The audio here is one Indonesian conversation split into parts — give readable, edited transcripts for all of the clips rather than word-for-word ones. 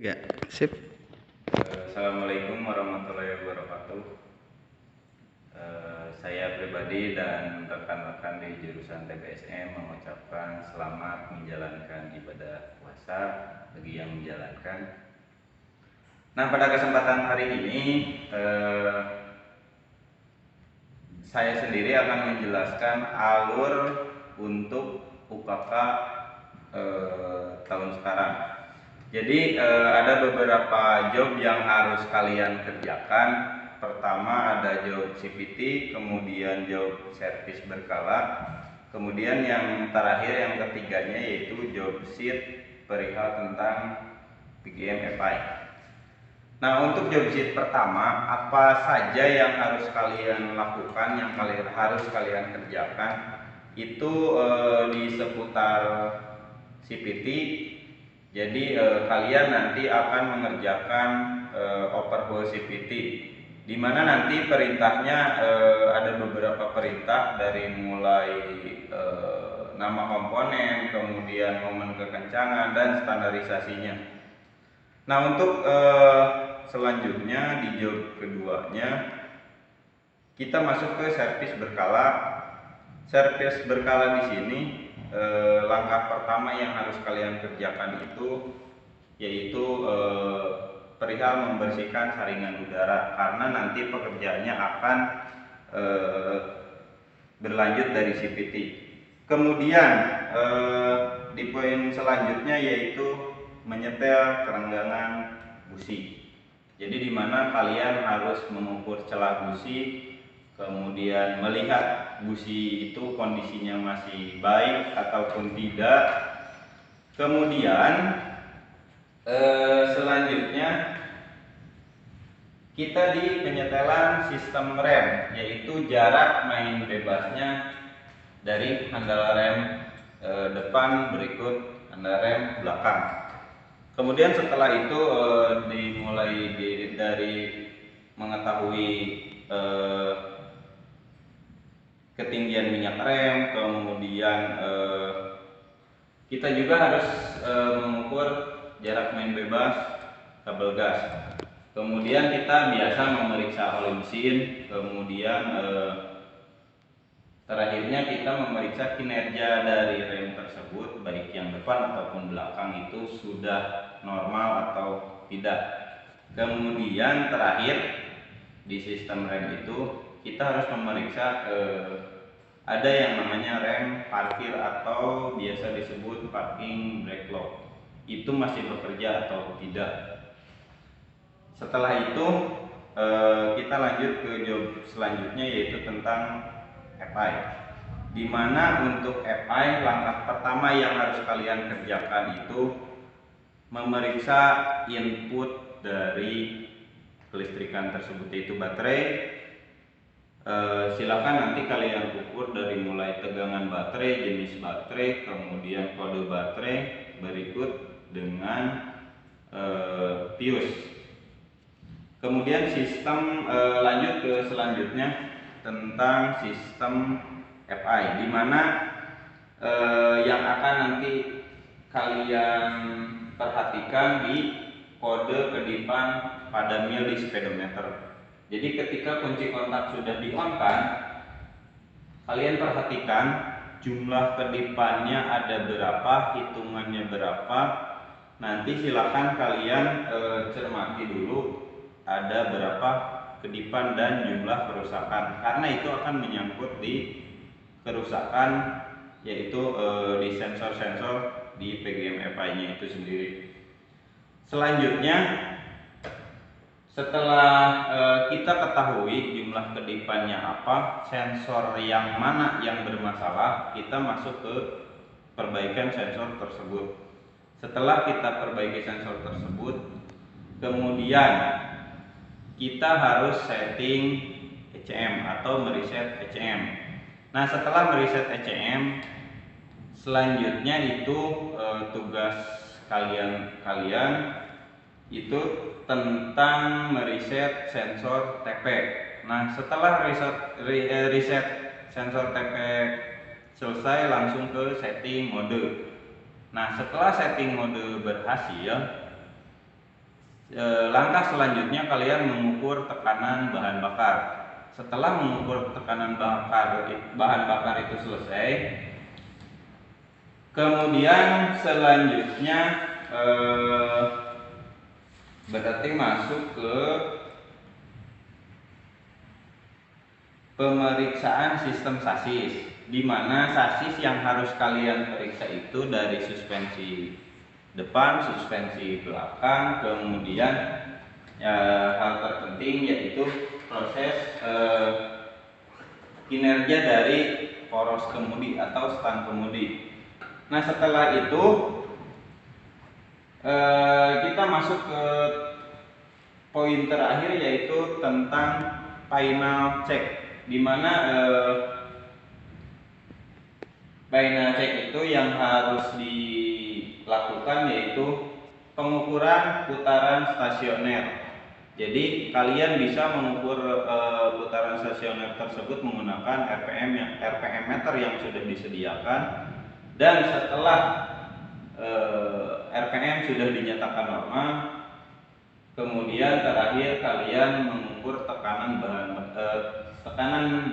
Ya, sip. Assalamualaikum warahmatullahi wabarakatuh. Saya pribadi dan rekan-rekan di jurusan TBSM mengucapkan selamat menjalankan ibadah puasa bagi yang menjalankan. Nah, pada kesempatan hari ini saya sendiri akan menjelaskan alur untuk UKK tahun sekarang. Jadi ada beberapa job yang harus kalian kerjakan. Pertama ada job CPT, kemudian job servis berkala, kemudian yang terakhir yang ketiganya yaitu job sheet perihal tentang PGM FI. Nah, untuk job sheet pertama, apa saja yang harus kalian lakukan, yang harus kalian kerjakan, itu di seputar CPT. Jadi kalian nanti akan mengerjakan overhaul CPT, di mana nanti perintahnya ada beberapa perintah dari mulai nama komponen, kemudian momen kekencangan dan standarisasinya. Nah, untuk selanjutnya di job keduanya kita masuk ke servis berkala. Servis berkala di sini langkah pertama yang harus kalian kerjakan itu yaitu perihal membersihkan saringan udara, karena nanti pekerjaannya akan berlanjut dari CPT. Kemudian di poin selanjutnya yaitu menyetel kerenggangan busi. Jadi di mana kalian harus mengukur celah busi, kemudian melihat busi itu kondisinya masih baik ataupun tidak. Kemudian selanjutnya kita di penyetelan sistem rem, yaitu jarak main bebasnya dari handle rem depan berikut handle rem belakang. Kemudian setelah itu dimulai dari mengetahui ketinggian minyak rem, kemudian kita juga harus mengukur jarak main bebas kabel gas. Kemudian kita biasa memeriksa oli mesin, kemudian terakhirnya kita memeriksa kinerja dari rem tersebut, baik yang depan ataupun belakang itu sudah normal atau tidak. Kemudian terakhir di sistem rem itu kita harus memeriksa ada yang namanya rem parkir atau biasa disebut parking brake lock, itu masih bekerja atau tidak. Setelah itu kita lanjut ke job selanjutnya yaitu tentang FI, dimana untuk FI langkah pertama yang harus kalian kerjakan itu memeriksa input dari kelistrikan tersebut, yaitu baterai. Silakan nanti kalian ukur dari mulai tegangan baterai, jenis baterai, kemudian kode baterai, berikut dengan fuse. Kemudian sistem lanjut ke selanjutnya tentang sistem FI, di mana yang akan nanti kalian perhatikan di kode kedipan pada mil di speedometer. Jadi ketika kunci kontak sudah di-on-kan, kalian perhatikan jumlah kedipannya ada berapa, hitungannya berapa. Nanti silakan kalian cermati dulu ada berapa kedipan dan jumlah kerusakan, karena itu akan menyangkut di kerusakan, yaitu di sensor-sensor di PGM FI-nya itu sendiri. Selanjutnya, setelah kita ketahui jumlah kedipannya apa, sensor yang mana yang bermasalah, kita masuk ke perbaikan sensor tersebut. Setelah kita perbaiki sensor tersebut, kemudian kita harus setting ECM atau mereset ECM. Nah, setelah mereset ECM, selanjutnya itu tugas kalian itu tentang mereset sensor TP. Nah, setelah reset sensor TP selesai, langsung ke setting mode. Nah, setelah setting mode berhasil, Langkah selanjutnya kalian mengukur tekanan bahan bakar. Setelah mengukur tekanan bahan bakar itu selesai, kemudian selanjutnya berarti masuk ke pemeriksaan sistem sasis, di mana sasis yang harus kalian periksa itu dari suspensi depan, suspensi belakang, kemudian hal terpenting yaitu proses kinerja dari poros kemudi atau stang kemudi. Nah, setelah itu kita masuk ke poin terakhir yaitu tentang final check, di mana final check itu yang harus dilakukan yaitu pengukuran putaran stasioner. Jadi kalian bisa mengukur putaran stasioner tersebut menggunakan RPM meter yang sudah disediakan, dan setelah RPM sudah dinyatakan normal, kemudian terakhir kalian mengukur tekanan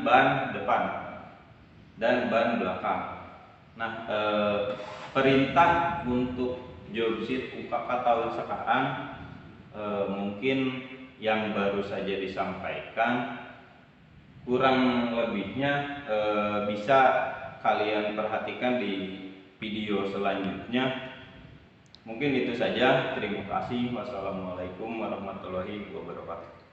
ban depan dan ban belakang. Nah, perintah untuk job sheet UKK tahun sekarang mungkin yang baru saja disampaikan, kurang lebihnya bisa kalian perhatikan di video selanjutnya. Mungkin itu saja. Terima kasih. Wassalamualaikum warahmatullahi wabarakatuh.